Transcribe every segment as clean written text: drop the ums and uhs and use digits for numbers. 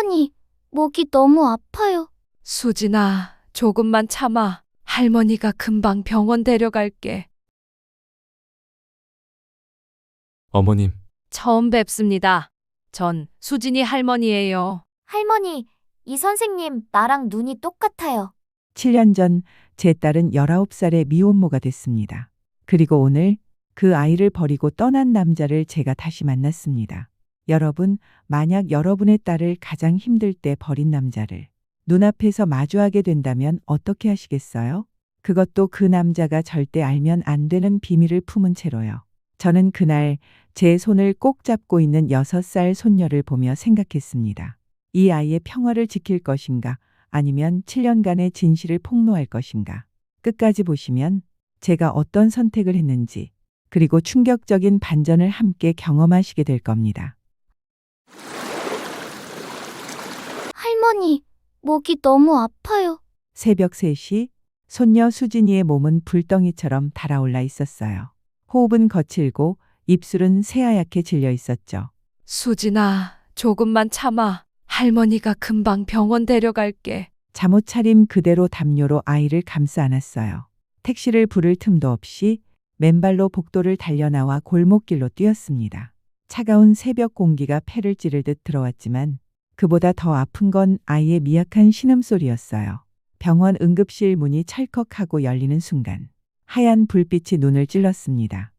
할머니, 목이 너무 아파요. 수진아, 조금만 참아. 할머니가 금방 병원 데려갈게. 어머님, 처음 뵙습니다. 전 수진이 할머니예요. 할머니, 이 선생님 나랑 눈이 똑같아요. 7년 전 제 딸은 19살의 미혼모가 됐습니다. 그리고 오늘 그 아이를 버리고 떠난 남자를 제가 다시 만났습니다. 여러분, 만약 여러분의 딸을 가장 힘들 때 버린 남자를 눈앞에서 마주하게 된다면 어떻게 하시겠어요? 그것도 그 남자가 절대 알면 안 되는 비밀을 품은 채로요. 저는 그날 제 손을 꼭 잡고 있는 6살 손녀를 보며 생각했습니다. 이 아이의 평화를 지킬 것인가, 아니면 7년간의 진실을 폭로할 것인가. 끝까지 보시면 제가 어떤 선택을 했는지, 그리고 충격적인 반전을 함께 경험하시게 될 겁니다. 할머니, 목이 너무 아파요. 새벽 3시, 손녀 수진이의 몸은 불덩이처럼 달아올라 있었어요. 호흡은 거칠고 입술은 새하얗게 질려 있었죠. 수진아, 조금만 참아. 할머니가 금방 병원 데려갈게. 잠옷 차림 그대로 담요로 아이를 감싸 안았어요. 택시를 부를 틈도 없이 맨발로 복도를 달려나와 골목길로 뛰었습니다. 차가운 새벽 공기가 폐를 찌르듯 들어왔지만 그보다 더 아픈 건 아이의 미약한 신음소리였어요. 병원 응급실 문이 찰컥하고 열리는 순간 하얀 불빛이 눈을 찔렀습니다.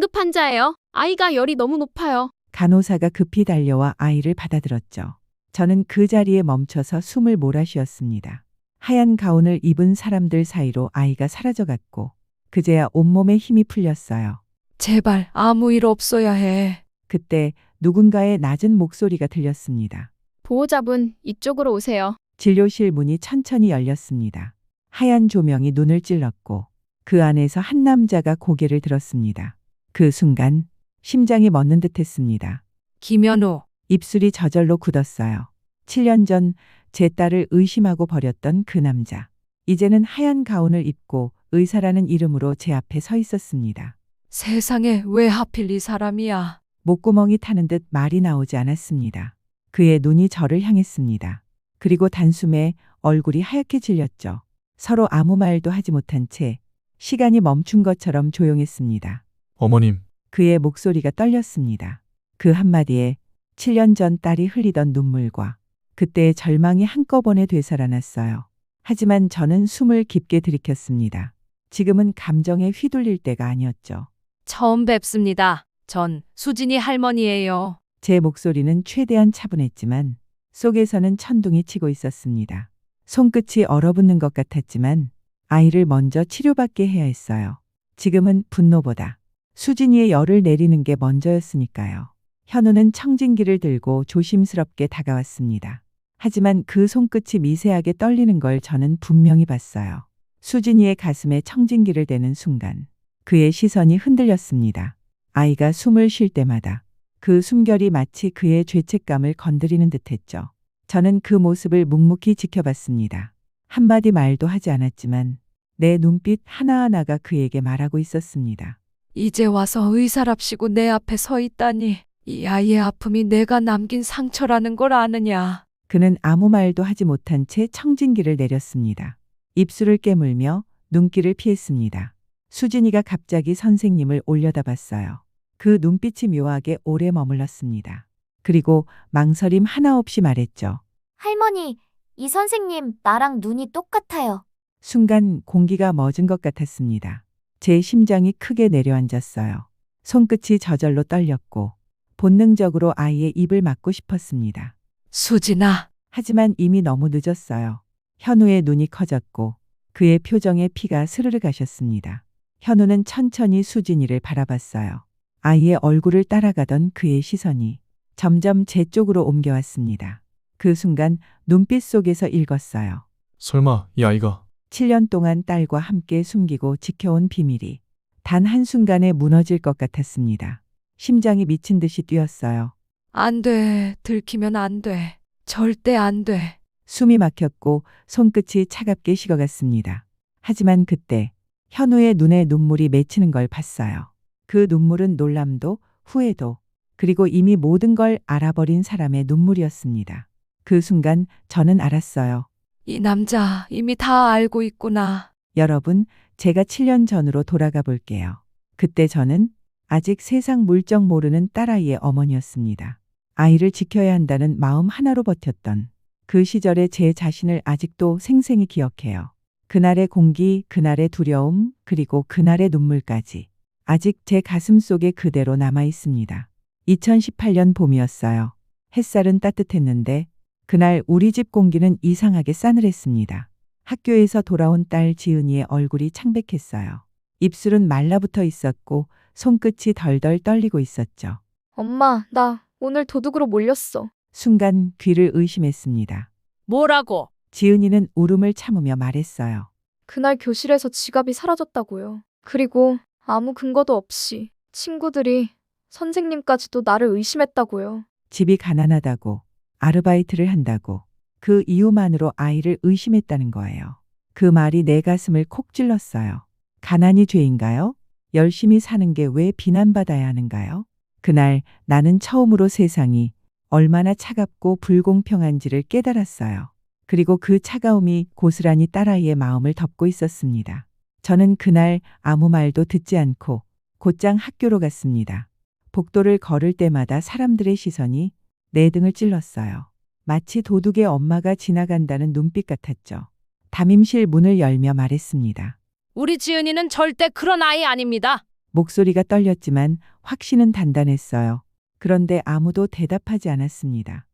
응급환자예요. 아이가 열이 너무 높아요. 간호사가 급히 달려와 아이를 받아들었죠. 저는 그 자리에 멈춰서 숨을 몰아쉬었습니다. 하얀 가운을 입은 사람들 사이로 아이가 사라져갔고 그제야 온몸에 힘이 풀렸어요. 제발 아무 일 없어야 해. 그때 누군가의 낮은 목소리가 들렸습니다. 보호자분, 이쪽으로 오세요. 진료실 문이 천천히 열렸습니다. 하얀 조명이 눈을 찔렀고 그 안에서 한 남자가 고개를 들었습니다. 그 순간 심장이 멎는 듯했습니다. 김연우, 입술이 저절로 굳었어요. 7년 전 제 딸을 의심하고 버렸던 그 남자. 이제는 하얀 가운을 입고 의사라는 이름으로 제 앞에 서 있었습니다. 세상에 왜 하필 이 사람이야. 목구멍이 타는 듯 말이 나오지 않았습니다. 그의 눈이 저를 향했습니다. 그리고 단숨에 얼굴이 하얗게 질렸죠. 서로 아무 말도 하지 못한 채 시간이 멈춘 것처럼 조용했습니다. 어머님, 그의 목소리가 떨렸습니다. 그 한마디에 7년 전 딸이 흘리던 눈물과 그때의 절망이 한꺼번에 되살아났어요. 하지만 저는 숨을 깊게 들이켰습니다. 지금은 감정에 휘둘릴 때가 아니었죠. 처음 뵙습니다. 전 수진이 할머니예요. 제 목소리는 최대한 차분했지만 속에서는 천둥이 치고 있었습니다. 손끝이 얼어붙는 것 같았지만 아이를 먼저 치료받게 해야 했어요. 지금은 분노보다 수진이의 열을 내리는 게 먼저였으니까요. 현우는 청진기를 들고 조심스럽게 다가왔습니다. 하지만 그 손끝이 미세하게 떨리는 걸 저는 분명히 봤어요. 수진이의 가슴에 청진기를 대는 순간 그의 시선이 흔들렸습니다. 아이가 숨을 쉴 때마다 그 숨결이 마치 그의 죄책감을 건드리는 듯했죠. 저는 그 모습을 묵묵히 지켜봤습니다. 한마디 말도 하지 않았지만 내 눈빛 하나하나가 그에게 말하고 있었습니다. 이제 와서 의사랍시고 내 앞에 서 있다니. 이 아이의 아픔이 내가 남긴 상처라는 걸 아느냐. 그는 아무 말도 하지 못한 채 청진기를 내렸습니다. 입술을 깨물며 눈길을 피했습니다. 수진이가 갑자기 선생님을 올려다봤어요. 그 눈빛이 묘하게 오래 머물렀습니다. 그리고 망설임 하나 없이 말했죠. 할머니, 이 선생님 나랑 눈이 똑같아요. 순간 공기가 멎은 것 같았습니다. 제 심장이 크게 내려앉았어요. 손끝이 저절로 떨렸고 본능적으로 아이의 입을 막고 싶었습니다. 수진아, 하지만 이미 너무 늦었어요. 현우의 눈이 커졌고 그의 표정에 피가 스르르 가셨습니다. 현우는 천천히 수진이를 바라봤어요. 아이의 얼굴을 따라가던 그의 시선이 점점 제 쪽으로 옮겨왔습니다. 그 순간 눈빛 속에서 읽었어요. 설마 이 아이가 7년 동안 딸과 함께 숨기고 지켜온 비밀이 단 한순간에 무너질 것 같았습니다. 심장이 미친 듯이 뛰었어요. 안 돼. 들키면 안 돼. 절대 안 돼. 숨이 막혔고 손끝이 차갑게 식어갔습니다. 하지만 그때 현우의 눈에 눈물이 맺히는 걸 봤어요. 그 눈물은 놀람도 후회도 그리고 이미 모든 걸 알아버린 사람의 눈물이었습니다. 그 순간 저는 알았어요. 이 남자 이미 다 알고 있구나. 여러분, 제가 7년 전으로 돌아가 볼게요. 그때 저는 아직 세상 물정 모르는 딸아이의 어머니였습니다. 아이를 지켜야 한다는 마음 하나로 버텼던 그 시절의 제 자신을 아직도 생생히 기억해요. 그날의 공기, 그날의 두려움, 그리고 그날의 눈물까지 아직 제 가슴 속에 그대로 남아 있습니다. 2018년 봄이었어요. 햇살은 따뜻했는데 그날 우리 집 공기는 이상하게 싸늘했습니다. 학교에서 돌아온 딸 지은이의 얼굴이 창백했어요. 입술은 말라붙어 있었고 손끝이 덜덜 떨리고 있었죠. 엄마, 나 오늘 도둑으로 몰렸어. 순간 귀를 의심했습니다. 뭐라고? 지은이는 울음을 참으며 말했어요. 그날 교실에서 지갑이 사라졌다고요. 그리고 아무 근거도 없이 친구들이 선생님까지도 나를 의심했다고요. 집이 가난하다고, 아르바이트를 한다고, 그 이유만으로 아이를 의심했다는 거예요. 그 말이 내 가슴을 콕 찔렀어요. 가난이 죄인가요? 열심히 사는 게 왜 비난받아야 하는가요? 그날 나는 처음으로 세상이 얼마나 차갑고 불공평한지를 깨달았어요. 그리고 그 차가움이 고스란히 딸아이의 마음을 덮고 있었습니다. 저는 그날 아무 말도 듣지 않고 곧장 학교로 갔습니다. 복도를 걸을 때마다 사람들의 시선이 내 등을 찔렀어요. 마치 도둑의 엄마가 지나간다는 눈빛 같았죠. 담임실 문을 열며 말했습니다. 우리 지은이는 절대 그런 아이 아닙니다. 목소리가 떨렸지만 확신은 단단했어요. 그런데 아무도 대답하지 않았습니다.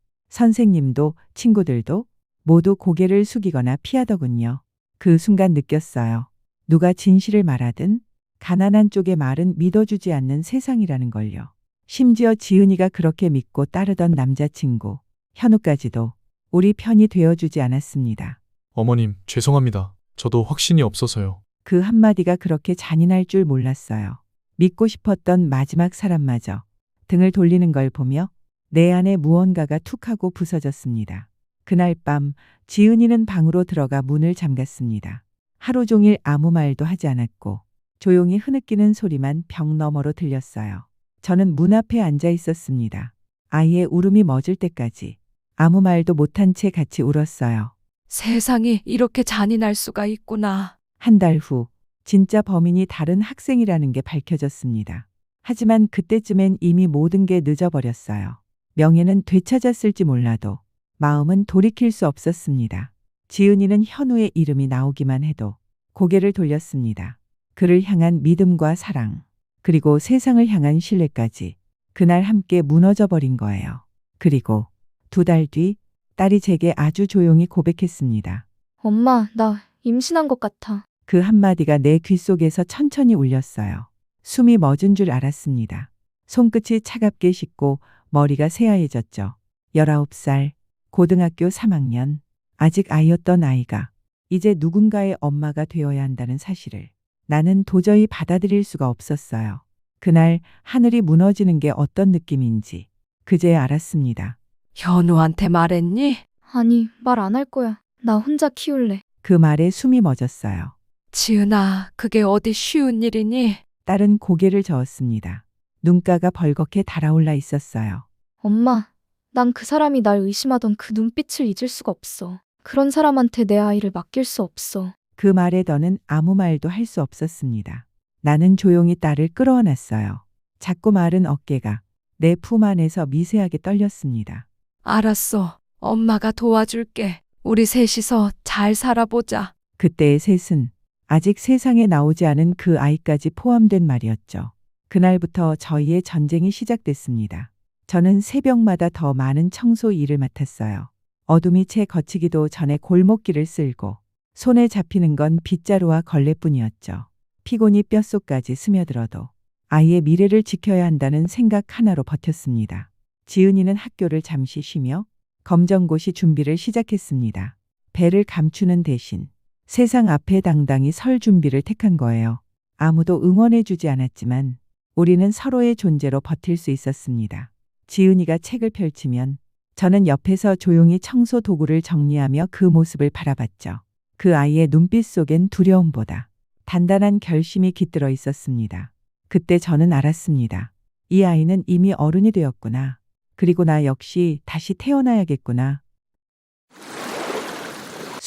선생님도 친구들도 모두 고개를 숙이거나 피하더군요. 그 순간 느꼈어요. 누가 진실을 말하든 가난한 쪽의 말은 믿어주지 않는 세상이라는 걸요. 심지어 지은이가 그렇게 믿고 따르던 남자친구, 현우까지도 우리 편이 되어주지 않았습니다. 어머님, 죄송합니다. 저도 확신이 없어서요. 그 한마디가 그렇게 잔인할 줄 몰랐어요. 믿고 싶었던 마지막 사람마저 등을 돌리는 걸 보며 내 안에 무언가가 툭 하고 부서졌습니다. 그날 밤 지은이는 방으로 들어가 문을 잠갔습니다. 하루 종일 아무 말도 하지 않았고 조용히 흐느끼는 소리만 벽 너머로 들렸어요. 저는 문 앞에 앉아 있었습니다. 아이의 울음이 멎을 때까지 아무 말도 못한 채 같이 울었어요. 세상이 이렇게 잔인할 수가 있구나. 한 달 후 진짜 범인이 다른 학생이라는 게 밝혀졌습니다. 하지만 그때쯤엔 이미 모든 게 늦어버렸어요. 명예는 되찾았을지 몰라도 마음은 돌이킬 수 없었습니다. 지은이는 현우의 이름이 나오기만 해도 고개를 돌렸습니다. 그를 향한 믿음과 사랑, 그리고 세상을 향한 신뢰까지 그날 함께 무너져 버린 거예요. 그리고 2달 뒤 딸이 제게 아주 조용히 고백했습니다. 엄마, 나 임신한 것 같아. 그 한마디가 내 귓속에서 천천히 울렸어요. 숨이 멎은 줄 알았습니다. 손끝이 차갑게 식고 머리가 새하얘졌죠. 19살, 고등학교 3학년, 아직 아이였던 아이가 이제 누군가의 엄마가 되어야 한다는 사실을 나는 도저히 받아들일 수가 없었어요. 그날 하늘이 무너지는 게 어떤 느낌인지 그제야 알았습니다. 현우한테 말했니? 아니, 말 안 할 거야. 나 혼자 키울래. 그 말에 숨이 멎었어요. 지은아, 그게 어디 쉬운 일이니? 딸은 고개를 저었습니다. 눈가가 벌겋게 달아올라 있었어요. 엄마, 난 그 사람이 날 의심하던 그 눈빛을 잊을 수가 없어. 그런 사람한테 내 아이를 맡길 수 없어. 그 말에 더는 아무 말도 할 수 없었습니다. 나는 조용히 딸을 끌어안았어요. 작고 마른 어깨가 내 품 안에서 미세하게 떨렸습니다. 알았어. 엄마가 도와줄게. 우리 셋이서 잘 살아보자. 그때의 셋은 아직 세상에 나오지 않은 그 아이까지 포함된 말이었죠. 그날부터 저희의 전쟁이 시작됐습니다. 저는 새벽마다 더 많은 청소 일을 맡았어요. 어둠이 채 걷히기도 전에 골목길을 쓸고 손에 잡히는 건 빗자루와 걸레뿐이었죠. 피곤이 뼛속까지 스며들어도 아이의 미래를 지켜야 한다는 생각 하나로 버텼습니다. 지은이는 학교를 잠시 쉬며 검정고시 준비를 시작했습니다. 배를 감추는 대신 세상 앞에 당당히 설 준비를 택한 거예요. 아무도 응원해주지 않았지만 우리는 서로의 존재로 버틸 수 있었습니다. 지은이가 책을 펼치면 저는 옆에서 조용히 청소 도구를 정리하며 그 모습을 바라봤죠. 그 아이의 눈빛 속엔 두려움보다 단단한 결심이 깃들어 있었습니다. 그때 저는 알았습니다. 이 아이는 이미 어른이 되었구나. 그리고 나 역시 다시 태어나야겠구나.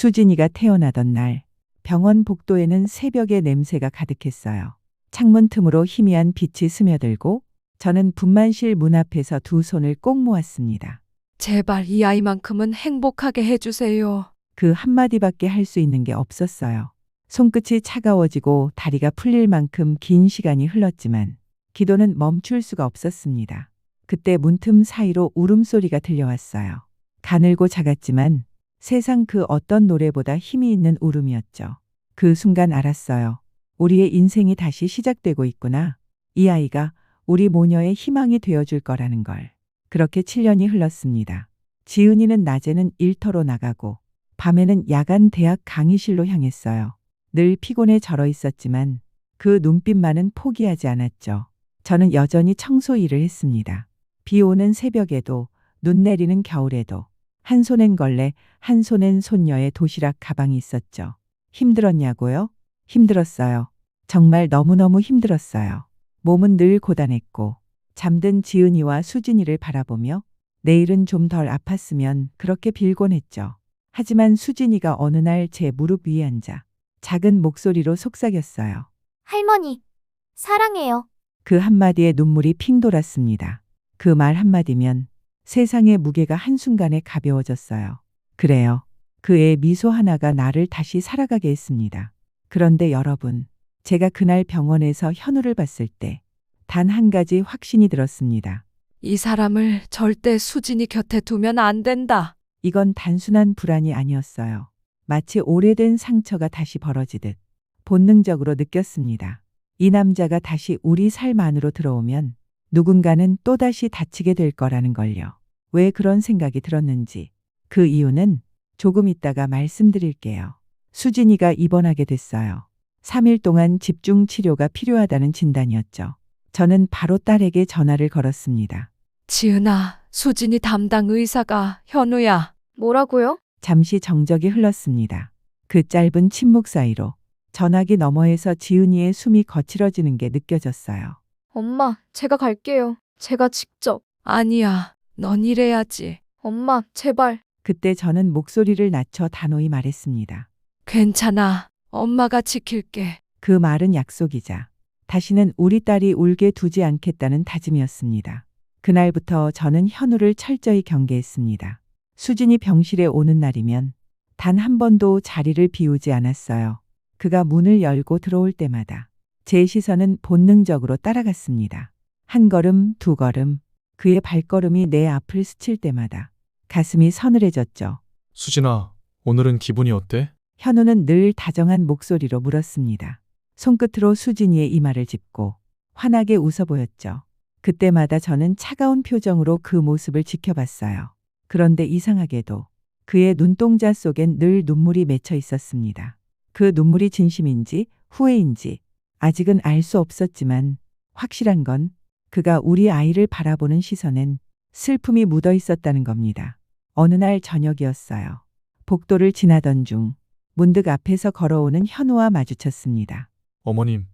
수진이가 태어나던 날 병원 복도에는 새벽의 냄새가 가득했어요. 창문 틈으로 희미한 빛이 스며들고 저는 분만실 문 앞에서 두 손을 꼭 모았습니다. 제발 이 아이만큼은 행복하게 해주세요. 그 한마디밖에 할 수 있는 게 없었어요. 손끝이 차가워지고 다리가 풀릴 만큼 긴 시간이 흘렀지만 기도는 멈출 수가 없었습니다. 그때 문틈 사이로 울음소리가 들려왔어요. 가늘고 작았지만 세상 그 어떤 노래보다 힘이 있는 울음이었죠. 그 순간 알았어요. 우리의 인생이 다시 시작되고 있구나. 이 아이가 우리 모녀의 희망이 되어줄 거라는 걸. 그렇게 7년이 흘렀습니다. 지은이는 낮에는 일터로 나가고 밤에는 야간 대학 강의실로 향했어요. 늘 피곤해 절어 있었지만 그 눈빛만은 포기하지 않았죠. 저는 여전히 청소 일을 했습니다. 비 오는 새벽에도 눈 내리는 겨울에도 한 손엔 걸레, 한 손엔 손녀의 도시락 가방이 있었죠. 힘들었냐고요? 힘들었어요. 정말 너무너무 힘들었어요. 몸은 늘 고단했고 잠든 지은이와 수진이를 바라보며 내일은 좀 덜 아팠으면 그렇게 빌곤 했죠. 하지만 수진이가 어느 날 제 무릎 위에 앉아 작은 목소리로 속삭였어요. 할머니, 사랑해요. 그 한마디에 눈물이 핑 돌았습니다. 그 말 한마디면 세상의 무게가 한순간에 가벼워졌어요. 그래요. 그의 미소 하나가 나를 다시 살아가게 했습니다. 그런데 여러분, 제가 그날 병원에서 현우를 봤을 때 단 한 가지 확신이 들었습니다. 이 사람을 절대 수진이 곁에 두면 안 된다. 이건 단순한 불안이 아니었어요. 마치 오래된 상처가 다시 벌어지듯 본능적으로 느꼈습니다. 이 남자가 다시 우리 삶 안으로 들어오면 누군가는 또다시 다치게 될 거라는 걸요. 왜 그런 생각이 들었는지 그 이유는 조금 있다가 말씀드릴게요. 수진이가 입원하게 됐어요. 3일 동안 집중 치료가 필요하다는 진단이었죠. 저는 바로 딸에게 전화를 걸었습니다. 지은아, 수진이 담당 의사가 현우야. 뭐라고요? 잠시 정적이 흘렀습니다. 그 짧은 침묵 사이로 전화기 너머에서 지은이의 숨이 거칠어지는 게 느껴졌어요. 엄마, 제가 갈게요. 제가 직접. 아니야, 넌 이래야지. 엄마, 제발. 그때 저는 목소리를 낮춰 단호히 말했습니다. 괜찮아. 엄마가 지킬게. 그 말은 약속이자 다시는 우리 딸이 울게 두지 않겠다는 다짐이었습니다. 그날부터 저는 현우를 철저히 경계했습니다. 수진이 병실에 오는 날이면 단 한 번도 자리를 비우지 않았어요. 그가 문을 열고 들어올 때마다 제 시선은 본능적으로 따라갔습니다. 한 걸음, 두 걸음, 그의 발걸음이 내 앞을 스칠 때마다 가슴이 서늘해졌죠. 수진아, 오늘은 기분이 어때? 현우는 늘 다정한 목소리로 물었습니다. 손끝으로 수진이의 이마를 짚고 환하게 웃어 보였죠. 그때마다 저는 차가운 표정으로 그 모습을 지켜봤어요. 그런데 이상하게도 그의 눈동자 속엔 늘 눈물이 맺혀 있었습니다. 그 눈물이 진심인지 후회인지 아직은 알 수 없었지만 확실한 건 그가 우리 아이를 바라보는 시선엔 슬픔이 묻어 있었다는 겁니다. 어느 날 저녁이었어요. 복도를 지나던 중 문득 앞에서 걸어오는 현우와 마주쳤습니다. 어머님,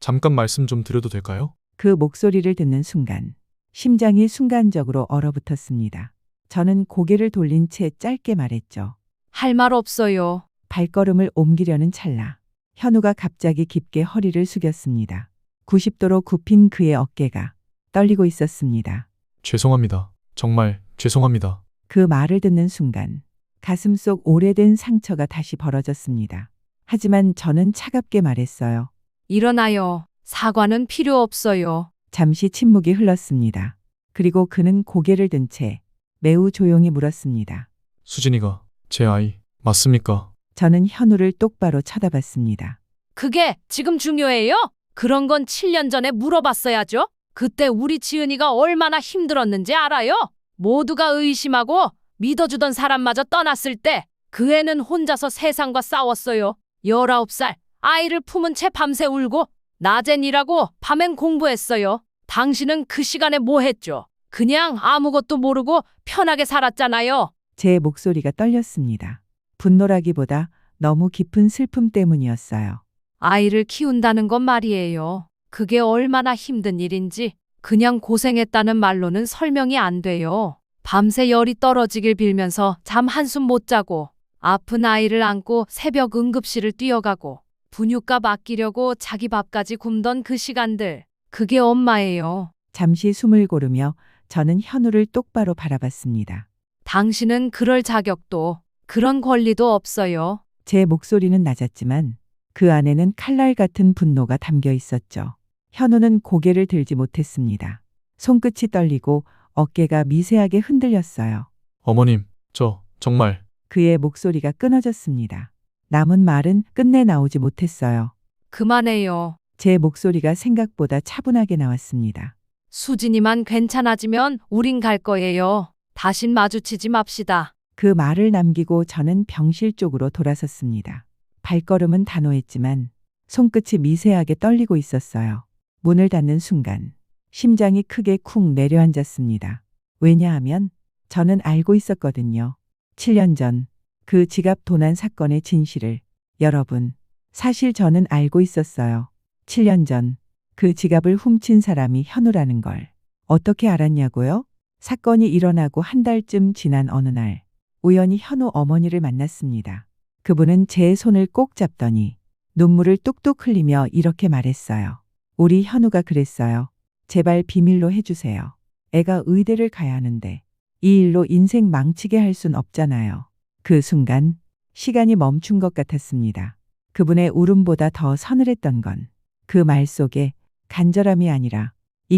잠깐 말씀 좀 드려도 될까요? 그 목소리를 듣는 순간 심장이 순간적으로 얼어붙었습니다. 저는 고개를 돌린 채 짧게 말했죠. 할 말 없어요. 발걸음을 옮기려는 찰나 현우가 갑자기 깊게 허리를 숙였습니다. 90도로 굽힌 그의 어깨가 떨리고 있었습니다. 죄송합니다. 정말 죄송합니다. 그 말을 듣는 순간 가슴 속 오래된 상처가 다시 벌어졌습니다. 하지만 저는 차갑게 말했어요. 일어나요. 사과는 필요 없어요. 잠시 침묵이 흘렀습니다. 그리고 그는 고개를 든 채 매우 조용히 물었습니다. 수진이가 제 아이 맞습니까? 저는 현우를 똑바로 쳐다봤습니다. 그게 지금 중요해요? 그런 건 7년 전에 물어봤어야죠. 그때 우리 지은이가 얼마나 힘들었는지 알아요? 모두가 의심하고 믿어주던 사람마저 떠났을 때 그 애는 혼자서 세상과 싸웠어요. 19살 아이를 품은 채 밤새 울고 낮엔 일하고 밤엔 공부했어요. 당신은 그 시간에 뭐 했죠? 그냥 아무것도 모르고 편하게 살았잖아요. 제 목소리가 떨렸습니다. 분노라기보다 너무 깊은 슬픔 때문이었어요. 아이를 키운다는 건 말이에요. 그게 얼마나 힘든 일인지 그냥 고생했다는 말로는 설명이 안 돼요. 밤새 열이 떨어지길 빌면서 잠 한숨 못 자고 아픈 아이를 안고 새벽 응급실을 뛰어가고 분유값 아끼려고 자기 밥까지 굶던 그 시간들. 그게 엄마예요. 잠시 숨을 고르며 저는 현우를 똑바로 바라봤습니다. 당신은 그럴 자격도 그런 권리도 없어요. 제 목소리는 낮았지만 그 안에는 칼날 같은 분노가 담겨 있었죠. 현우는 고개를 들지 못했습니다. 손끝이 떨리고 어깨가 미세하게 흔들렸어요. 어머님, 저 정말 그의 목소리가 끊어졌습니다. 남은 말은 끝내 나오지 못했어요. 그만해요. 제 목소리가 생각보다 차분하게 나왔습니다. 수진이만 괜찮아지면 우린 갈 거예요. 다신 마주치지 맙시다. 그 말을 남기고 저는 병실 쪽으로 돌아섰습니다. 발걸음은 단호했지만 손끝이 미세하게 떨리고 있었어요. 문을 닫는 순간 심장이 크게 쿵 내려앉았습니다. 왜냐하면 저는 알고 있었거든요. 7년 전 그 지갑 도난 사건의 진실을. 여러분, 사실 저는 알고 있었어요. 7년 전 그 지갑을 훔친 사람이 현우라는 걸. 어떻게 알았냐고요? 사건이 일어나고 한 달쯤 지난 어느 날 우연히 현우 어머니를 만났습니다. 그분은 제 손을 꼭 잡더니 눈물을 뚝뚝 흘리며 이렇게 말했어요. 우리 현우가 그랬어요. 제발 비밀로 해주세요. 애가 의대를 가야 하는데 이 일로 인생 망치게 할 순 없잖아요. 그 순간 시간이 멈춘 것 같았습니다. 그분의 울음보다 더 서늘했던 건 그 말 속에 간절함이 아니라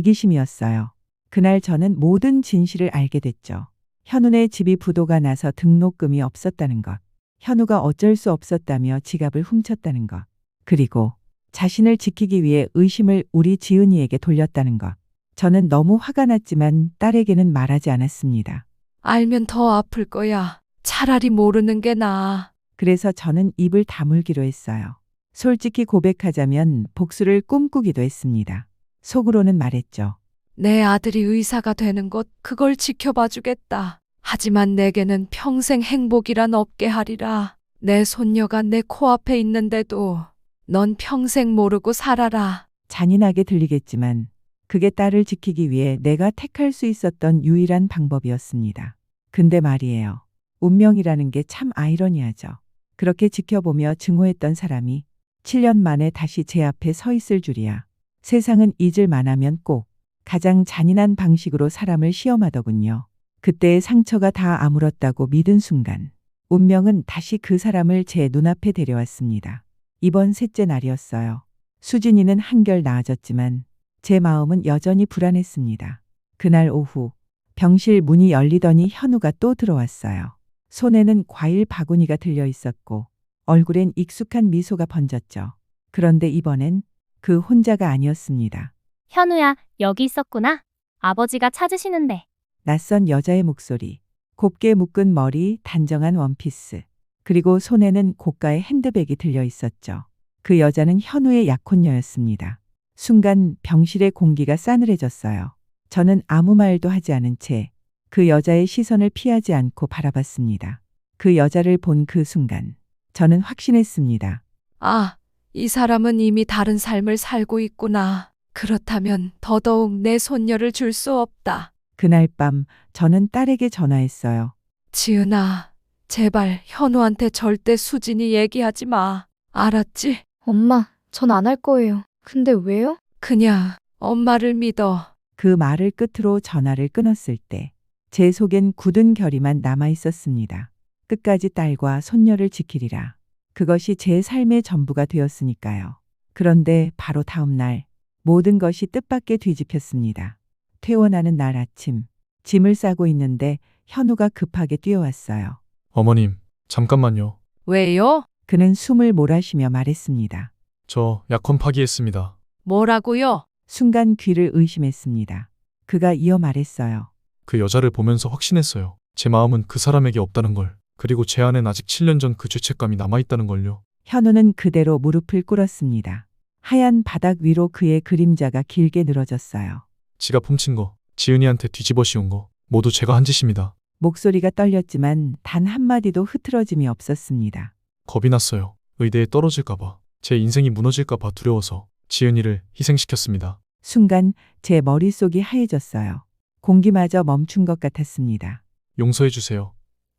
이기심이었어요. 그날 저는 모든 진실을 알게 됐죠. 현우네 집이 부도가 나서 등록금이 없었다는 것. 현우가 어쩔 수 없었다며 지갑을 훔쳤다는 것. 그리고 자신을 지키기 위해 의심을 우리 지은이에게 돌렸다는 것. 저는 너무 화가 났지만 딸에게는 말하지 않았습니다. 알면 더 아플 거야. 차라리 모르는 게 나아. 그래서 저는 입을 다물기로 했어요. 솔직히 고백하자면 복수를 꿈꾸기도 했습니다. 속으로는 말했죠. 내 아들이 의사가 되는 것 그걸 지켜봐 주겠다. 하지만 내게는 평생 행복이란 없게 하리라. 내 손녀가 내 코앞에 있는데도 넌 평생 모르고 살아라. 잔인하게 들리겠지만 그게 딸을 지키기 위해 내가 택할 수 있었던 유일한 방법이었습니다. 근데 말이에요. 운명이라는 게 참 아이러니하죠. 그렇게 지켜보며 증오했던 사람이 7년 만에 다시 제 앞에 서 있을 줄이야. 세상은 잊을 만하면 꼭 가장 잔인한 방식으로 사람을 시험하더군요. 그때의 상처가 다 아물었다고 믿은 순간 운명은 다시 그 사람을 제 눈앞에 데려왔습니다. 이번 셋째 날이었어요. 수진이는 한결 나아졌지만 제 마음은 여전히 불안했습니다. 그날 오후 병실 문이 열리더니 현우가 또 들어왔어요. 손에는 과일 바구니가 들려 있었고 얼굴엔 익숙한 미소가 번졌죠. 그런데 이번엔 그 혼자가 아니었습니다. 현우야, 여기 있었구나. 아버지가 찾으시는데. 낯선 여자의 목소리, 곱게 묶은 머리, 단정한 원피스, 그리고 손에는 고가의 핸드백이 들려 있었죠. 그 여자는 현우의 약혼녀였습니다. 순간 병실의 공기가 싸늘해졌어요. 저는 아무 말도 하지 않은 채 그 여자의 시선을 피하지 않고 바라봤습니다. 그 여자를 본 그 순간 저는 확신했습니다. 아, 이 사람은 이미 다른 삶을 살고 있구나. 그렇다면 더더욱 내 손녀를 줄 수 없다. 그날 밤 저는 딸에게 전화했어요. 지은아, 제발 현우한테 절대 수진이 얘기하지 마. 알았지? 엄마, 전 안 할 거예요. 근데 왜요? 그냥 엄마를 믿어. 그 말을 끝으로 전화를 끊었을 때 제 속엔 굳은 결의만 남아 있었습니다. 끝까지 딸과 손녀를 지키리라. 그것이 제 삶의 전부가 되었으니까요. 그런데 바로 다음 날 모든 것이 뜻밖의 뒤집혔습니다. 퇴원하는 날 아침 짐을 싸고 있는데 현우가 급하게 뛰어왔어요. 어머님, 잠깐만요. 왜요? 그는 숨을 몰아쉬며 말했습니다. 저 약혼 파기했습니다. 뭐라고요? 순간 귀를 의심했습니다. 그가 이어 말했어요. 그 여자를 보면서 확신했어요. 제 마음은 그 사람에게 없다는 걸. 그리고 제 안엔 아직 7년 전 그 죄책감이 남아있다는 걸요. 현우는 그대로 무릎을 꿇었습니다. 하얀 바닥 위로 그의 그림자가 길게 늘어졌어요. 지갑 훔친 거, 지은이한테 뒤집어 씌운 거 모두 제가 한 짓입니다. 목소리가 떨렸지만 단 한마디도 흐트러짐이 없었습니다. 겁이 났어요. 의대에 떨어질까봐, 제 인생이 무너질까봐 두려워서 지은이를 희생시켰습니다. 순간 제 머릿속이 하얘졌어요. 공기마저 멈춘 것 같았습니다. 용서해주세요.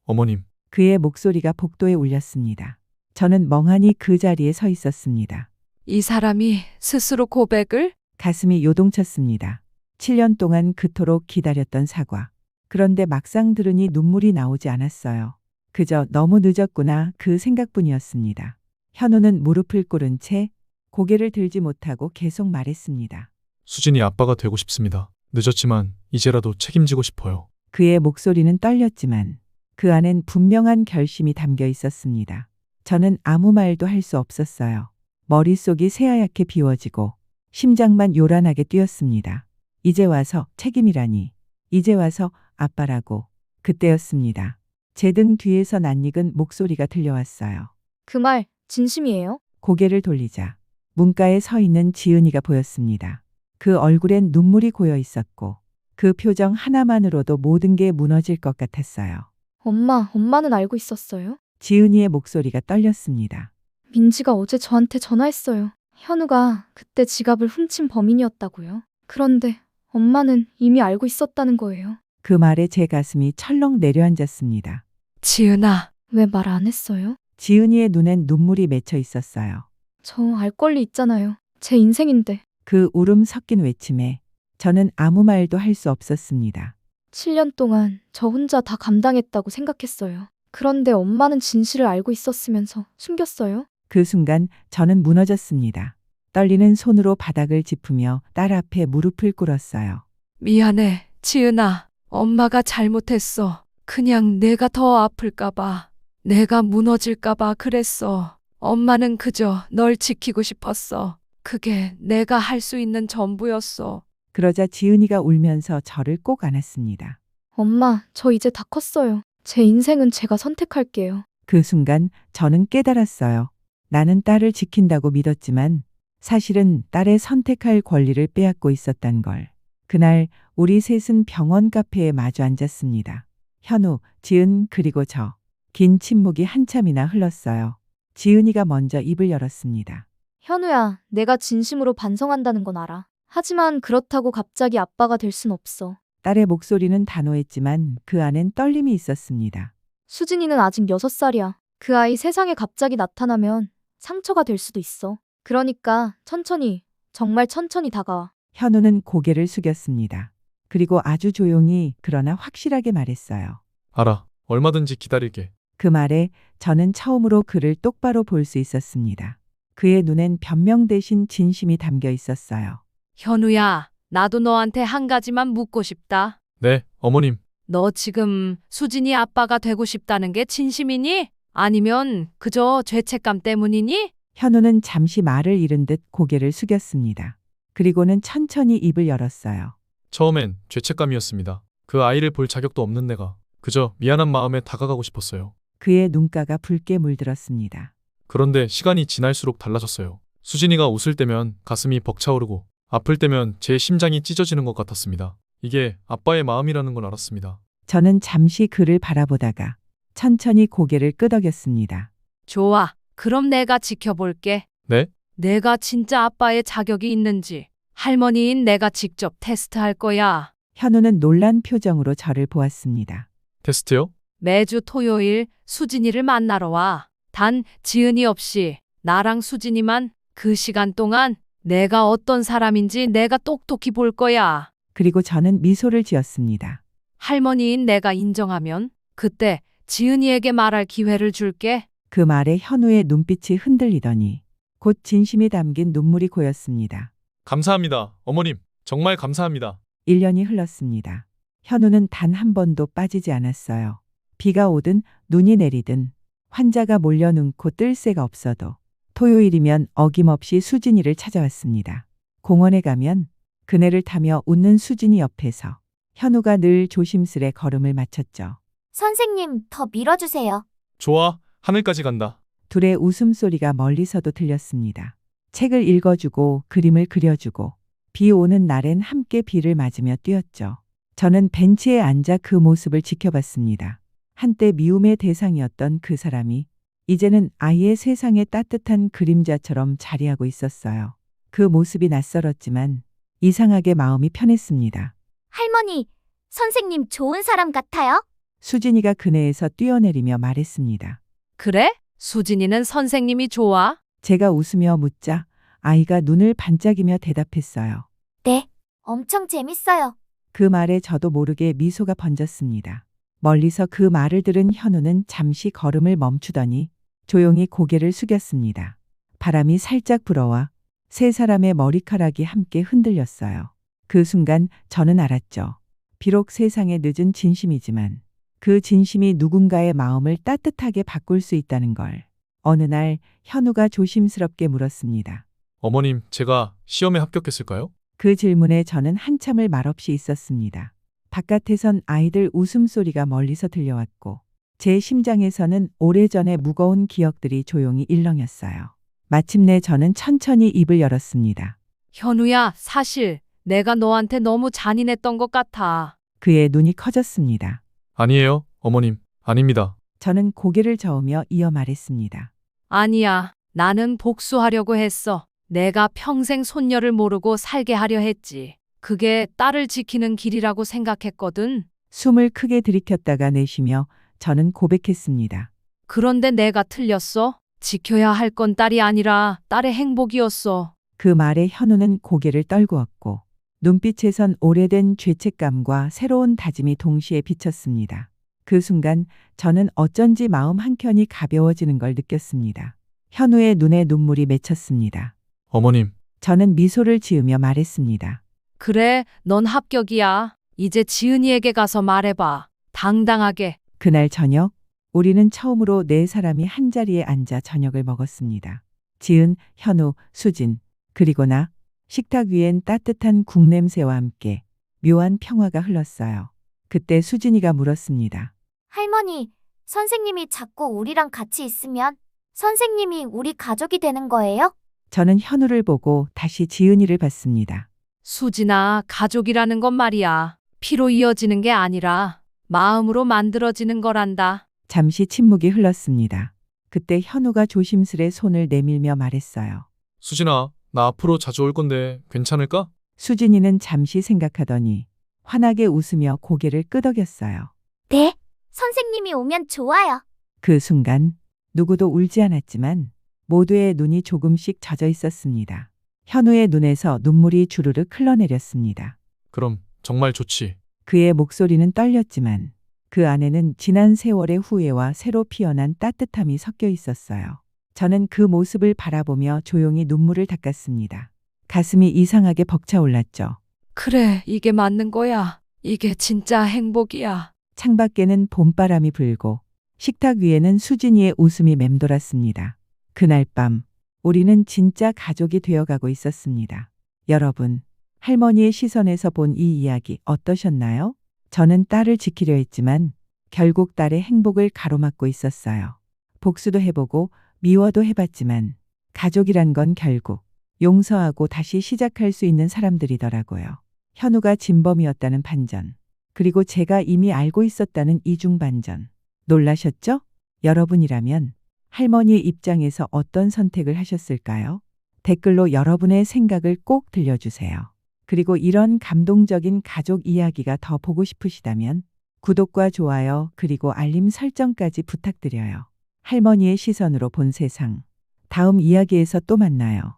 어머님. 그의 목소리가 복도에 울렸습니다. 저는 멍하니 그 자리에 서 있었습니다. 이 사람이 스스로 고백을? 가슴이 요동쳤습니다. 7년 동안 그토록 기다렸던 사과. 그런데 막상 들으니 눈물이 나오지 않았어요. 그저 너무 늦었구나 그 생각뿐이었습니다. 현우는 무릎을 꿇은 채 고개를 들지 못하고 계속 말했습니다. 수진이 아빠가 되고 싶습니다. 늦었지만 이제라도 책임지고 싶어요. 그의 목소리는 떨렸지만 그 안엔 분명한 결심이 담겨 있었습니다. 저는 아무 말도 할 수 없었어요. 머릿속이 새하얗게 비워지고 심장만 요란하게 뛰었습니다. 이제 와서 책임이라니. 이제 와서 아빠라고. 그때였습니다. 제 등 뒤에서 낯익은 목소리가 들려왔어요. 그 말 진심이에요? 고개를 돌리자 문가에 서 있는 지은이가 보였습니다. 그 얼굴엔 눈물이 고여 있었고 그 표정 하나만으로도 모든 게 무너질 것 같았어요. 엄마는 알고 있었어요? 지은이의 목소리가 떨렸습니다. 민지가 어제 저한테 전화했어요. 현우가 그때 지갑을 훔친 범인이었다고요. 그런데 엄마는 이미 알고 있었다는 거예요. 그 말에 제 가슴이 철렁 내려앉았습니다. 지은아, 왜 말 안 했어요? 지은이의 눈엔 눈물이 맺혀 있었어요. 저 알 권리 있잖아요. 제 인생인데. 그 울음 섞인 외침에 저는 아무 말도 할 수 없었습니다. 7년 동안 저 혼자 다 감당했다고 생각했어요. 그런데 엄마는 진실을 알고 있었으면서 숨겼어요? 그 순간 저는 무너졌습니다. 떨리는 손으로 바닥을 짚으며 딸 앞에 무릎을 꿇었어요. 미안해, 지은아. 엄마가 잘못했어. 그냥 내가 더 아플까봐, 내가 무너질까봐 그랬어. 엄마는 그저 널 지키고 싶었어. 그게 내가 할 수 있는 전부였어. 그러자 지은이가 울면서 저를 꼭 안았습니다. 엄마, 저 이제 다 컸어요. 제 인생은 제가 선택할게요. 그 순간 저는 깨달았어요. 나는 딸을 지킨다고 믿었지만 사실은 딸의 선택할 권리를 빼앗고 있었단 걸. 그날 우리 셋은 병원 카페에 마주 앉았습니다. 현우, 지은 그리고 저. 긴 침묵이 한참이나 흘렀어요. 지은이가 먼저 입을 열었습니다. 현우야, 내가 진심으로 반성한다는 건 알아. 하지만 그렇다고 갑자기 아빠가 될 순 없어. 딸의 목소리는 단호했지만 그 안엔 떨림이 있었습니다. 수진이는 아직 6살이야. 그 아이 세상에 갑자기 나타나면 상처가 될 수도 있어. 그러니까 천천히, 정말 천천히 다가와. 현우는 고개를 숙였습니다. 그리고 아주 조용히 그러나 확실하게 말했어요. 알아. 얼마든지 기다릴게. 그 말에 저는 처음으로 그를 똑바로 볼 수 있었습니다. 그의 눈엔 변명 대신 진심이 담겨 있었어요. 현우야, 나도 너한테 한 가지만 묻고 싶다. 네, 어머님. 너 지금 수진이 아빠가 되고 싶다는 게 진심이니? 아니면 그저 죄책감 때문이니? 현우는 잠시 말을 잃은 듯 고개를 숙였습니다. 그리고는 천천히 입을 열었어요. 처음엔 죄책감이었습니다. 그 아이를 볼 자격도 없는 내가 그저 미안한 마음에 다가가고 싶었어요. 그의 눈가가 붉게 물들었습니다. 그런데 시간이 지날수록 달라졌어요. 수진이가 웃을 때면 가슴이 벅차오르고 아플 때면 제 심장이 찢어지는 것 같았습니다. 이게 아빠의 마음이라는 걸 알았습니다. 저는 잠시 그를 바라보다가 천천히 고개를 끄덕였습니다. 좋아. 그럼 내가 지켜볼게. 네? 내가 진짜 아빠의 자격이 있는지 할머니인 내가 직접 테스트할 거야. 현우는 놀란 표정으로 저를 보았습니다. 테스트요? 매주 토요일 수진이를 만나러 와. 단 지은이 없이 나랑 수진이만 그 시간 동안 내가 어떤 사람인지 내가 똑똑히 볼 거야. 그리고 저는 미소를 지었습니다. 할머니인 내가 인정하면 그때 지은이에게 말할 기회를 줄게. 그 말에 현우의 눈빛이 흔들리더니 곧 진심이 담긴 눈물이 고였습니다. 감사합니다. 어머님. 정말 감사합니다. 1년이 흘렀습니다. 현우는 단 한 번도 빠지지 않았어요. 비가 오든 눈이 내리든 환자가 몰려눕고 뜰 새가 없어도 토요일이면 어김없이 수진이를 찾아왔습니다. 공원에 가면 그네를 타며 웃는 수진이 옆에서 현우가 늘 조심스레 걸음을 맞췄죠. 선생님, 더 밀어주세요. 좋아. 하늘까지 간다. 둘의 웃음소리가 멀리서도 들렸습니다. 책을 읽어주고 그림을 그려주고 비 오는 날엔 함께 비를 맞으며 뛰었죠. 저는 벤치에 앉아 그 모습을 지켜봤습니다. 한때 미움의 대상이었던 그 사람이 이제는 아이의 세상에 따뜻한 그림자처럼 자리하고 있었어요. 그 모습이 낯설었지만 이상하게 마음이 편했습니다. 할머니, 선생님 좋은 사람 같아요? 수진이가 그네에서 뛰어내리며 말했습니다. 그래? 수진이는 선생님이 좋아? 제가 웃으며 묻자 아이가 눈을 반짝이며 대답했어요. 네, 엄청 재밌어요. 그 말에 저도 모르게 미소가 번졌습니다. 멀리서 그 말을 들은 현우는 잠시 걸음을 멈추더니 조용히 고개를 숙였습니다. 바람이 살짝 불어와 세 사람의 머리카락이 함께 흔들렸어요. 그 순간 저는 알았죠. 비록 세상에 늦은 진심이지만 그 진심이 누군가의 마음을 따뜻하게 바꿀 수 있다는 걸. 어느 날 현우가 조심스럽게 물었습니다. 어머님, 제가 시험에 합격했을까요? 그 질문에 저는 한참을 말없이 있었습니다. 바깥에선 아이들 웃음소리가 멀리서 들려왔고 제 심장에서는 오래전의 무거운 기억들이 조용히 일렁였어요. 마침내 저는 천천히 입을 열었습니다. 현우야, 사실 내가 너한테 너무 잔인했던 것 같아. 그의 눈이 커졌습니다. 아니에요, 어머님. 아닙니다. 저는 고개를 저으며 이어 말했습니다. 아니야, 나는 복수하려고 했어. 내가 평생 손녀를 모르고 살게 하려 했지. 그게 딸을 지키는 길이라고 생각했거든. 숨을 크게 들이켰다가 내쉬며 저는 고백했습니다. 그런데 내가 틀렸어. 지켜야 할 건 딸이 아니라 딸의 행복이었어. 그 말에 현우는 고개를 떨구었고 눈빛에선 오래된 죄책감과 새로운 다짐이 동시에 비쳤습니다. 그 순간 저는 어쩐지 마음 한켠이 가벼워지는 걸 느꼈습니다. 현우의 눈에 눈물이 맺혔습니다. 어머님, 저는 미소를 지으며 말했습니다. 그래, 넌 합격이야. 이제 지은이에게 가서 말해봐. 당당하게. 그날 저녁 우리는 처음으로 네 사람이 한자리에 앉아 저녁을 먹었습니다. 지은, 현우, 수진, 그리고 나. 식탁 위엔 따뜻한 국 냄새와 함께 묘한 평화가 흘렀어요. 그때 수진이가 물었습니다. 할머니, 선생님이 자꾸 우리랑 같이 있으면 선생님이 우리 가족이 되는 거예요? 저는 현우를 보고 다시 지은이를 봤습니다. 수진아, 가족이라는 건 말이야. 피로 이어지는 게 아니라 마음으로 만들어지는 거란다. 잠시 침묵이 흘렀습니다. 그때 현우가 조심스레 손을 내밀며 말했어요. 수진아, 나 앞으로 자주 올 건데 괜찮을까? 수진이는 잠시 생각하더니 환하게 웃으며 고개를 끄덕였어요. 네, 선생님이 오면 좋아요. 그 순간 누구도 울지 않았지만 모두의 눈이 조금씩 젖어 있었습니다. 현우의 눈에서 눈물이 주르륵 흘러내렸습니다. 그럼 정말 좋지. 그의 목소리는 떨렸지만 그 안에는 지난 세월의 후회와 새로 피어난 따뜻함이 섞여 있었어요. 저는 그 모습을 바라보며 조용히 눈물을 닦았습니다. 가슴이 이상하게 벅차올랐죠. 그래, 이게 맞는 거야. 이게 진짜 행복이야. 창밖에는 봄바람이 불고 식탁 위에는 수진이의 웃음이 맴돌았습니다. 그날 밤 우리는 진짜 가족이 되어가고 있었습니다. 여러분, 할머니의 시선에서 본 이 이야기 어떠셨나요? 저는 딸을 지키려 했지만 결국 딸의 행복을 가로막고 있었어요. 복수도 해보고 미워도 해봤지만 가족이란 건 결국 용서하고 다시 시작할 수 있는 사람들이더라고요. 현우가 진범이었다는 반전, 그리고 제가 이미 알고 있었다는 이중반전. 놀라셨죠? 여러분이라면 할머니의 입장에서 어떤 선택을 하셨을까요? 댓글로 여러분의 생각을 꼭 들려주세요. 그리고 이런 감동적인 가족 이야기가 더 보고 싶으시다면 구독과 좋아요 그리고 알림 설정까지 부탁드려요. 할머니의 시선으로 본 세상. 다음 이야기에서 또 만나요.